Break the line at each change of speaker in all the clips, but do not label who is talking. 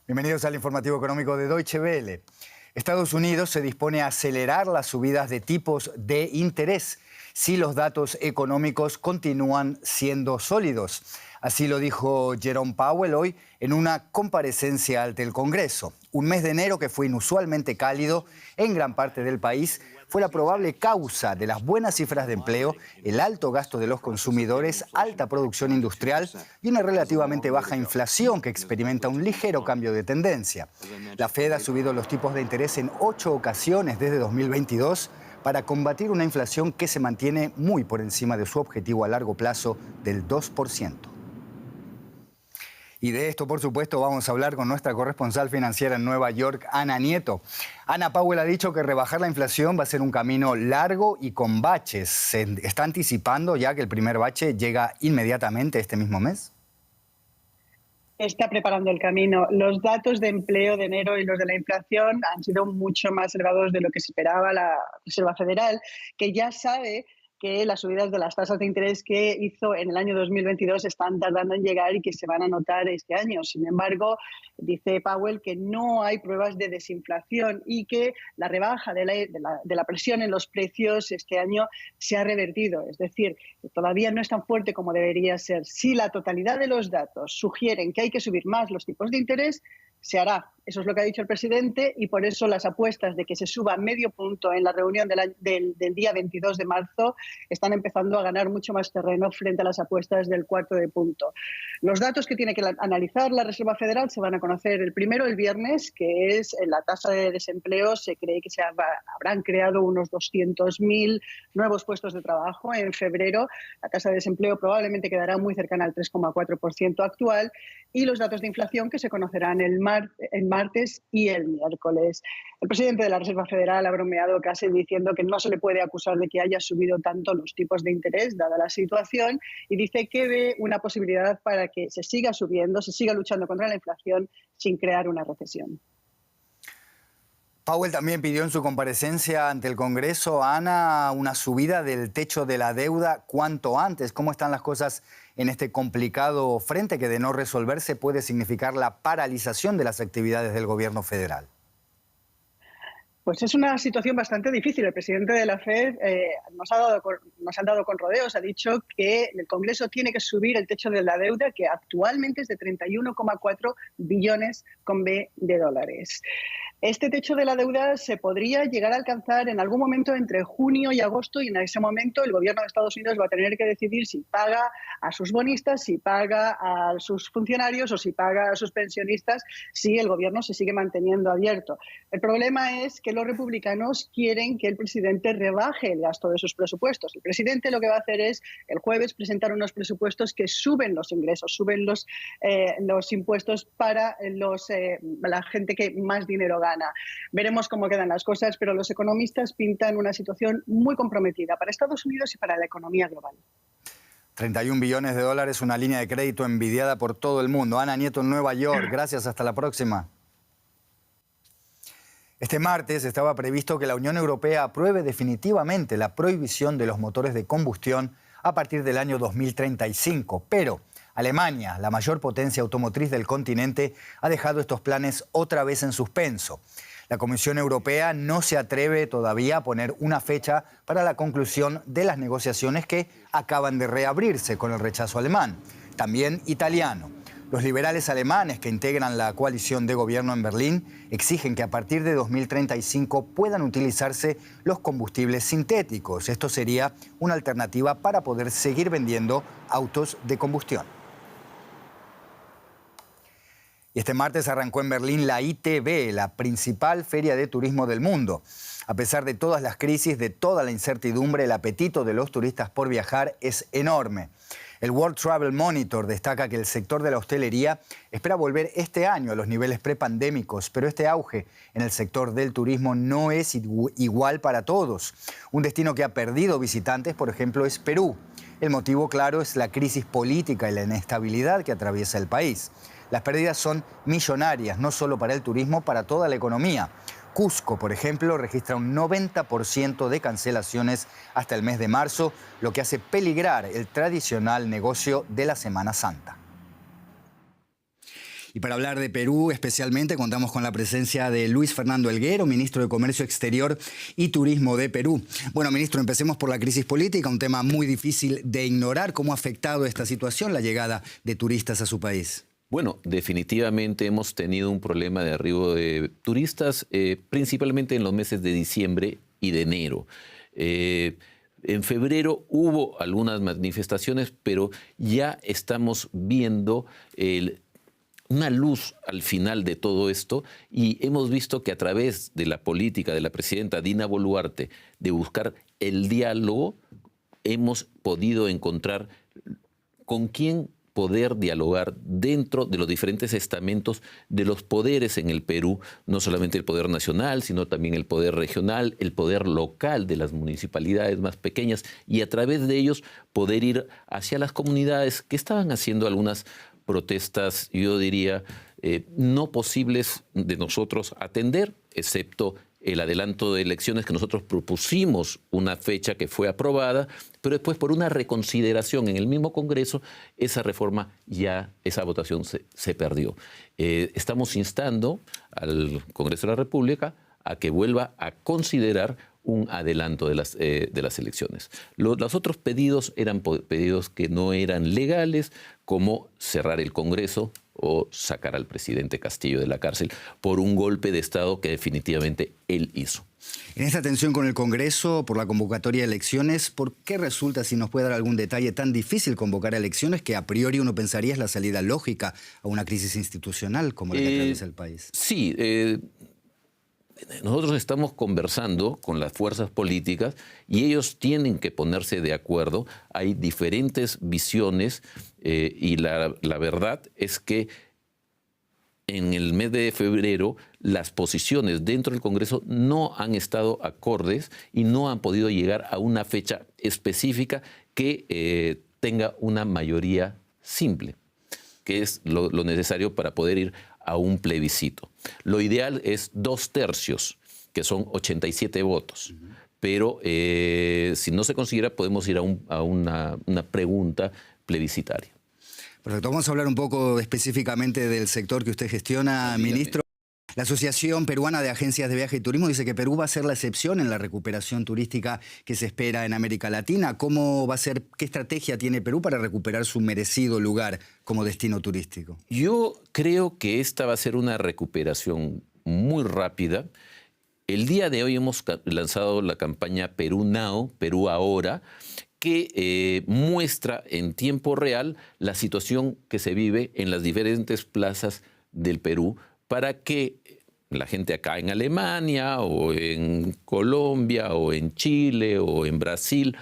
Bienvenidos al informativo económico de Deutsche Welle. Estados Unidos se dispone a acelerar las subidas de tipos de interés si los datos económicos continúan siendo sólidos. Así lo dijo Jerome Powell hoy en una comparecencia ante el Congreso. Un mes de enero que fue inusualmente cálido en gran parte del país fue la probable causa de las buenas cifras de empleo, el alto gasto de los consumidores, alta producción industrial y una relativamente baja inflación que experimenta un ligero cambio de tendencia. La Fed ha subido los tipos de interés en 8 ocasiones desde 2022 para combatir una inflación que se mantiene muy por encima de su objetivo a largo plazo del 2%. Y de esto, por supuesto, vamos a hablar con nuestra corresponsal financiera en Nueva York, Ana Nieto. Ana, Powell ha dicho que rebajar la inflación va a ser un camino largo y con baches. ¿Se está anticipando ya que el primer bache llega inmediatamente este mismo mes?
Está preparando el camino. Los datos de empleo de enero y los de la inflación han sido mucho más elevados de lo que se esperaba la Reserva Federal, que ya sabe que las subidas de las tasas de interés que hizo en el año 2022 están tardando en llegar y que se van a notar este año. Sin embargo, dice Powell que no hay pruebas de desinflación y que la rebaja de la presión en los precios este año se ha revertido. Es decir, todavía no es tan fuerte como debería ser. Si la totalidad de los datos sugieren que hay que subir más los tipos de interés, se hará. Eso es lo que ha dicho el presidente y por eso las apuestas de que se suba medio punto en la reunión del día 22 de marzo están empezando a ganar mucho más terreno frente a las apuestas del cuarto de punto. Los datos que tiene que analizar la Reserva Federal se van a conocer el primero el viernes, que es la tasa de desempleo. Se cree que habrán creado unos 200.000 nuevos puestos de trabajo en febrero. La tasa de desempleo probablemente quedará muy cercana al 3,4% actual y los datos de inflación que se conocerán el martes y el miércoles. El presidente de la Reserva Federal ha bromeado casi diciendo que no se le puede acusar de que haya subido tanto los tipos de interés, dada la situación, y dice que ve una posibilidad para que se siga subiendo, se siga luchando contra la inflación sin crear una recesión.
Powell también pidió en su comparecencia ante el Congreso, Ana, una subida del techo de la deuda cuanto antes. ¿Cómo están las cosas en este complicado frente que de no resolverse puede significar la paralización de las actividades del gobierno federal?
Pues es una situación bastante difícil. El presidente de la Fed nos ha dado con rodeos. Ha dicho que el Congreso tiene que subir el techo de la deuda, que actualmente es de 31,4 billones con B de dólares. Este techo de la deuda se podría llegar a alcanzar en algún momento entre junio y agosto y en ese momento el gobierno de Estados Unidos va a tener que decidir si paga a sus bonistas, si paga a sus funcionarios o si paga a sus pensionistas, si el gobierno se sigue manteniendo abierto. El problema es que los republicanos quieren que el presidente rebaje el gasto de sus presupuestos. El presidente lo que va a hacer es el jueves presentar unos presupuestos que suben los ingresos, suben los impuestos para la gente que más dinero gana. Veremos cómo quedan las cosas, pero los economistas pintan una situación muy comprometida para Estados Unidos y para la economía global.
31 billones de dólares, una línea de crédito envidiada por todo el mundo. Ana Nieto en Nueva York, gracias, hasta la próxima. Este martes estaba previsto que la Unión Europea apruebe definitivamente la prohibición de los motores de combustión a partir del año 2035, pero Alemania, la mayor potencia automotriz del continente, ha dejado estos planes otra vez en suspenso. La Comisión Europea no se atreve todavía a poner una fecha para la conclusión de las negociaciones que acaban de reabrirse con el rechazo alemán, también italiano. Los liberales alemanes que integran la coalición de gobierno en Berlín exigen que a partir de 2035 puedan utilizarse los combustibles sintéticos. Esto sería una alternativa para poder seguir vendiendo autos de combustión. Y este martes arrancó en Berlín la ITB, la principal feria de turismo del mundo. A pesar de todas las crisis, de toda la incertidumbre, el apetito de los turistas por viajar es enorme. El World Travel Monitor destaca que el sector de la hostelería espera volver este año a los niveles prepandémicos, pero este auge en el sector del turismo no es igual para todos. Un destino que ha perdido visitantes, por ejemplo, es Perú. El motivo claro es la crisis política y la inestabilidad que atraviesa el país. Las pérdidas son millonarias, no solo para el turismo, para toda la economía. Cusco, por ejemplo, registra un 90% de cancelaciones hasta el mes de marzo, lo que hace peligrar el tradicional negocio de la Semana Santa. Y para hablar de Perú especialmente contamos con la presencia de Luis Fernando Helguero, ministro de Comercio Exterior y Turismo de Perú. Bueno, ministro, empecemos por la crisis política, un tema muy difícil de ignorar. ¿Cómo ha afectado esta situación la llegada de turistas a su país?
Bueno, definitivamente hemos tenido un problema de arribo de turistas, principalmente en los meses de diciembre y de enero. En febrero hubo algunas manifestaciones, pero ya estamos viendo una luz al final de todo esto y hemos visto que a través de la política de la presidenta Dina Boluarte de buscar el diálogo, hemos podido encontrar con quién poder dialogar dentro de los diferentes estamentos de los poderes en el Perú, no solamente el poder nacional, sino también el poder regional, el poder local de las municipalidades más pequeñas, y a través de ellos poder ir hacia las comunidades que estaban haciendo algunas protestas, yo diría, no posibles de nosotros atender, excepto el adelanto de elecciones que nosotros propusimos una fecha que fue aprobada, pero después por una reconsideración en el mismo Congreso, esa reforma ya, esa votación se perdió. Estamos instando al Congreso de la República a que vuelva a considerar un adelanto de las elecciones. Los otros pedidos eran pedidos que no eran legales, como cerrar el Congreso o sacar al presidente Castillo de la cárcel por un golpe de Estado que definitivamente él hizo.
En esta tensión con el Congreso por la convocatoria de elecciones, ¿por qué resulta, si nos puede dar algún detalle, tan difícil convocar elecciones que a priori uno pensaría es la salida lógica a una crisis institucional como la que atraviesa el país?
Sí, nosotros estamos conversando con las fuerzas políticas y ellos tienen que ponerse de acuerdo. Hay diferentes visiones y la verdad es que en el mes de febrero las posiciones dentro del Congreso no han estado acordes y no han podido llegar a una fecha específica que tenga una mayoría simple, que es lo necesario para poder ir a un plebiscito. Lo ideal es 2/3, que son 87 votos. Pero si no se consiguiera, podemos ir a una pregunta plebiscitaria.
Perfecto. Vamos a hablar un poco específicamente del sector que usted gestiona, ministro. La Asociación Peruana de Agencias de Viaje y Turismo dice que Perú va a ser la excepción en la recuperación turística que se espera en América Latina. ¿Cómo va a ser, qué estrategia tiene Perú para recuperar su merecido lugar como destino turístico?
Yo creo que esta va a ser una recuperación muy rápida. El día de hoy hemos lanzado la campaña Perú Now, Perú Ahora, que muestra en tiempo real la situación que se vive en las diferentes plazas del Perú para que la gente acá en Alemania o en Colombia o en Chile o en Brasil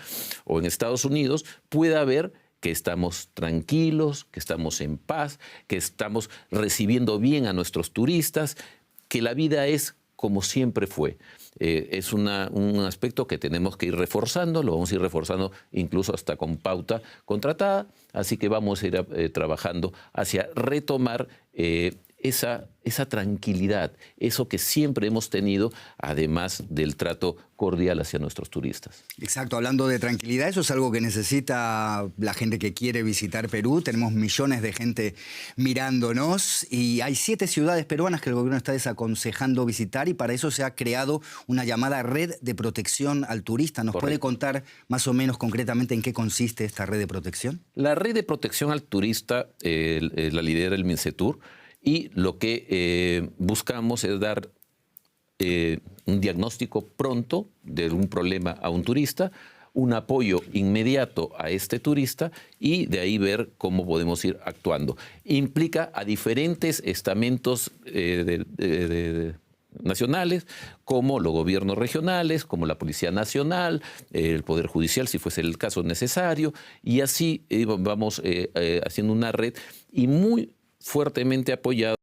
o en Estados Unidos pueda ver que estamos tranquilos, que estamos en paz, que estamos recibiendo bien a nuestros turistas, que la vida es como siempre fue. Es un aspecto que tenemos que ir reforzando, lo vamos a ir reforzando incluso hasta con pauta contratada, así que vamos a ir trabajando hacia retomar esa tranquilidad, eso que siempre hemos tenido, además del trato cordial hacia nuestros turistas.
Exacto, hablando de tranquilidad, eso es algo que necesita la gente que quiere visitar Perú. Tenemos millones de gente mirándonos y hay 7 ciudades peruanas que el gobierno está desaconsejando visitar y para eso se ha creado una llamada Red de Protección al Turista. ¿Nos puede contar más o menos concretamente en qué consiste esta red de protección?
La Red de Protección al Turista la lidera el Mincetur. Y lo que buscamos es dar un diagnóstico pronto de un problema a un turista, un apoyo inmediato a este turista y de ahí ver cómo podemos ir actuando. Implica a diferentes estamentos nacionales, como los gobiernos regionales, como la Policía Nacional, el Poder Judicial, si fuese el caso necesario, y así vamos haciendo una red y muy fuertemente apoyado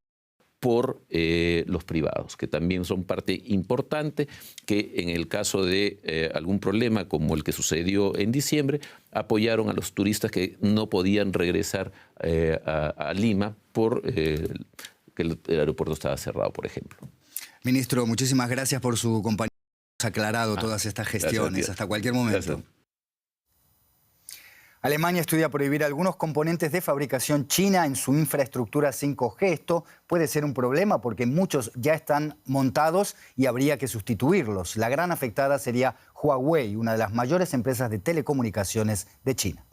por los privados, que también son parte importante, que en el caso de algún problema como el que sucedió en diciembre, apoyaron a los turistas que no podían regresar a Lima por que el aeropuerto estaba cerrado, por ejemplo.
Ministro, muchísimas gracias por su compañía. Hemos aclarado todas estas gestiones. Hasta cualquier momento.
Gracias.
Alemania estudia prohibir algunos componentes de fabricación china en su infraestructura 5G. Esto puede ser un problema porque muchos ya están montados y habría que sustituirlos. La gran afectada sería Huawei, una de las mayores empresas de telecomunicaciones de China.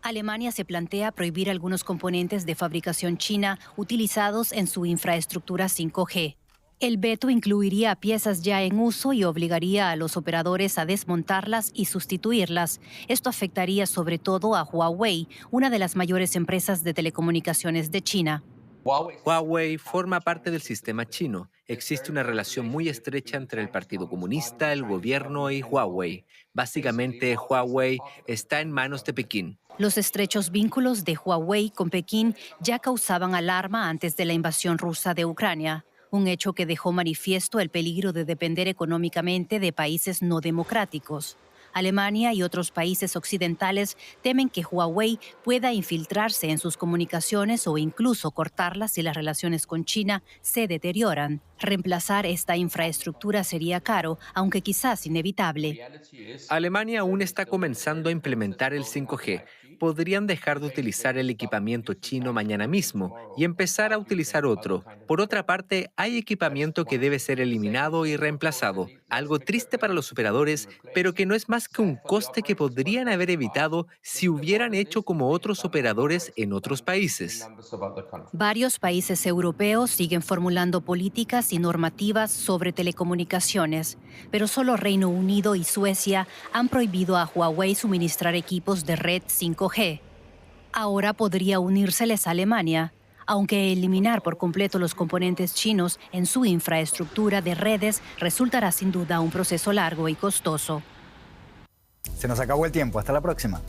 Alemania se plantea prohibir algunos componentes de fabricación china utilizados en su infraestructura 5G. El veto incluiría piezas ya en uso y obligaría a los operadores a desmontarlas y sustituirlas. Esto afectaría sobre todo a Huawei, una de las mayores empresas de telecomunicaciones de China.
Huawei forma parte del sistema chino. Existe una relación muy estrecha entre el Partido Comunista, el gobierno y Huawei. Básicamente, Huawei está en manos de Pekín.
Los estrechos vínculos de Huawei con Pekín ya causaban alarma antes de la invasión rusa de Ucrania. Un hecho que dejó manifiesto el peligro de depender económicamente de países no democráticos. Alemania y otros países occidentales temen que Huawei pueda infiltrarse en sus comunicaciones o incluso cortarlas si las relaciones con China se deterioran. Reemplazar esta infraestructura sería caro, aunque quizás inevitable.
Alemania aún está comenzando a implementar el 5G. Podrían dejar de utilizar el equipamiento chino mañana mismo y empezar a utilizar otro. Por otra parte, hay equipamiento que debe ser eliminado y reemplazado. Algo triste para los operadores, pero que no es más que un coste que podrían haber evitado si hubieran hecho como otros operadores en otros países.
Varios países europeos siguen formulando políticas y normativas sobre telecomunicaciones, pero solo Reino Unido y Suecia han prohibido a Huawei suministrar equipos de red 5G. Ahora podría unírseles a Alemania, aunque eliminar por completo los componentes chinos en su infraestructura de redes resultará sin duda un proceso largo y costoso.
Se nos acabó el tiempo. Hasta la próxima.